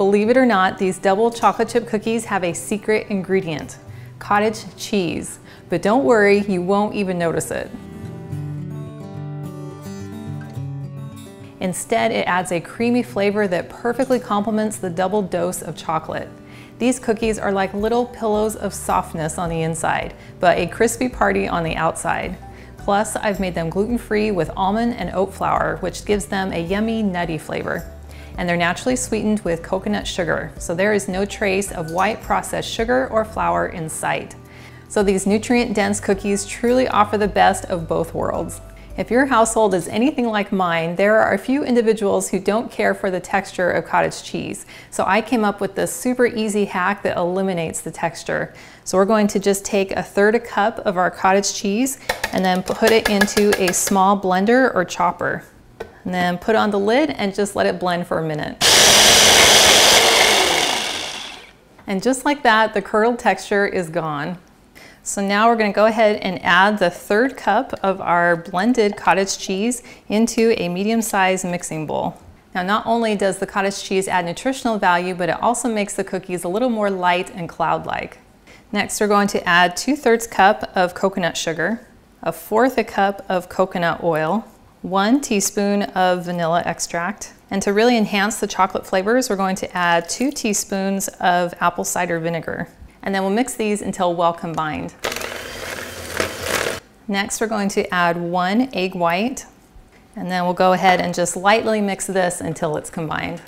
Believe it or not, these double chocolate chip cookies have a secret ingredient, cottage cheese. But don't worry, you won't even notice it. Instead, it adds a creamy flavor that perfectly complements the double dose of chocolate. These cookies are like little pillows of softness on the inside, but a crispy party on the outside. Plus, I've made them gluten-free with almond and oat flour, which gives them a yummy, nutty flavor. And they're naturally sweetened with coconut sugar, so there is no trace of white processed sugar or flour in sight. So these nutrient-dense cookies truly offer the best of both worlds. If your household is anything like mine, there are a few individuals who don't care for the texture of cottage cheese. So I came up with this super easy hack that eliminates the texture. So we're going to just take 1/3 cup of our cottage cheese and then put it into a small blender or chopper. And then put on the lid and just let it blend for a minute. And just like that, the curdled texture is gone. So now we're going to go ahead and add the 1/3 cup of our blended cottage cheese into a medium-sized mixing bowl. Now, not only does the cottage cheese add nutritional value, but it also makes the cookies a little more light and cloud-like. Next, we're going to add 2/3 cup of coconut sugar, 1/4 cup of coconut oil, 1 teaspoon of vanilla extract, and to really enhance the chocolate flavors, we're going to add 2 teaspoons of apple cider vinegar. And then we'll mix these until well combined. Next, we're going to add 1 egg white, and then we'll go ahead and just lightly mix this until it's combined.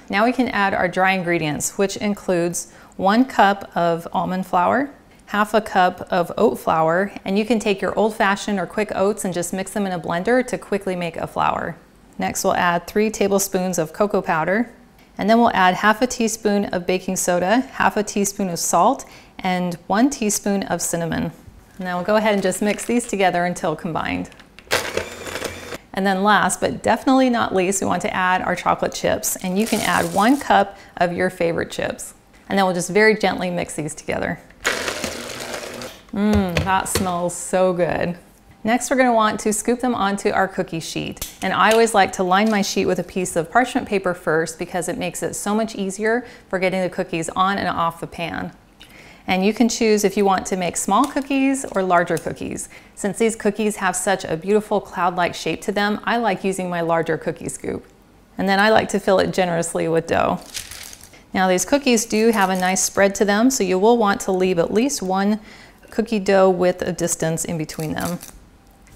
Now we can add our dry ingredients, which includes 1 cup of almond flour, 1/2 cup of oat flour, and you can take your old-fashioned or quick oats and just mix them in a blender to quickly make a flour. Next, we'll add 3 tablespoons of cocoa powder, and then we'll add 1/2 teaspoon of baking soda, 1/2 teaspoon of salt, and 1 teaspoon of cinnamon. Now we'll go ahead and just mix these together until combined. And then last, but definitely not least, we want to add our chocolate chips, and you can add 1 cup of your favorite chips. And then we'll just very gently mix these together. That smells so good. Next, we're going to want to scoop them onto our cookie sheet. And I always like to line my sheet with a piece of parchment paper first because it makes it so much easier for getting the cookies on and off the pan. And you can choose if you want to make small cookies or larger cookies. Since these cookies have such a beautiful cloud-like shape to them, I like using my larger cookie scoop. And then I like to fill it generously with dough. Now these cookies do have a nice spread to them, so you will want to leave at least 1 cookie dough width of distance in between them.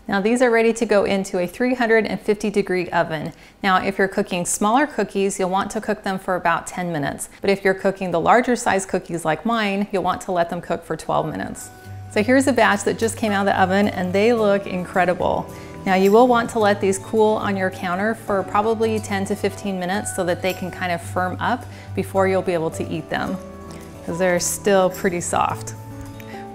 Now these are ready to go into a 350-degree oven. Now if you're cooking smaller cookies, you'll want to cook them for about 10 minutes. But if you're cooking the larger size cookies like mine, you'll want to let them cook for 12 minutes. So here's a batch that just came out of the oven and they look incredible. Now you will want to let these cool on your counter for probably 10 to 15 minutes so that they can kind of firm up before you'll be able to eat them, because they're still pretty soft.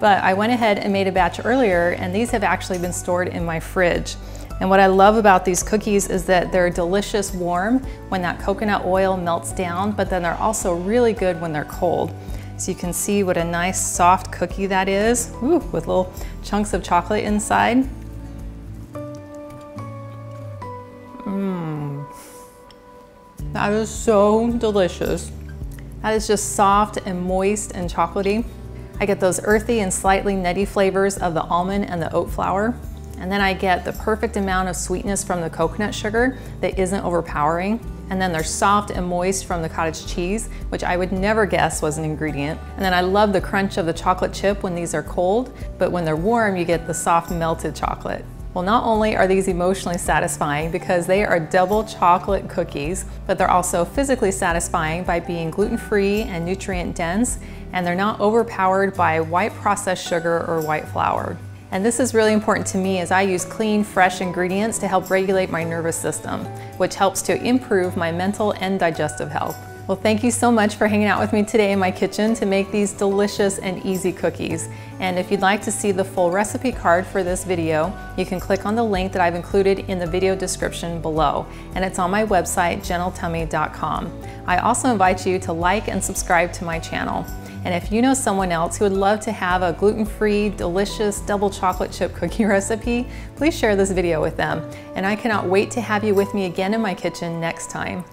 But I went ahead and made a batch earlier, and these have actually been stored in my fridge. And what I love about these cookies is that they're delicious warm when that coconut oil melts down, but then they're also really good when they're cold. So you can see what a nice soft cookie that is, with little chunks of chocolate inside. That is so delicious. That is just soft and moist and chocolatey. I get those earthy and slightly nutty flavors of the almond and the oat flour. And then I get the perfect amount of sweetness from the coconut sugar that isn't overpowering. And then they're soft and moist from the cottage cheese, which I would never guess was an ingredient. And then I love the crunch of the chocolate chip when these are cold, but when they're warm, you get the soft melted chocolate. Well, not only are these emotionally satisfying because they are double chocolate cookies, but they're also physically satisfying by being gluten-free and nutrient dense, and they're not overpowered by white processed sugar or white flour. And this is really important to me as I use clean, fresh ingredients to help regulate my nervous system, which helps to improve my mental and digestive health. Well, thank you so much for hanging out with me today in my kitchen to make these delicious and easy cookies. And if you'd like to see the full recipe card for this video, you can click on the link that I've included in the video description below. And it's on my website, gentletummy.com. I also invite you to like and subscribe to my channel. And if you know someone else who would love to have a gluten-free, delicious double chocolate chip cookie recipe, please share this video with them. And I cannot wait to have you with me again in my kitchen next time.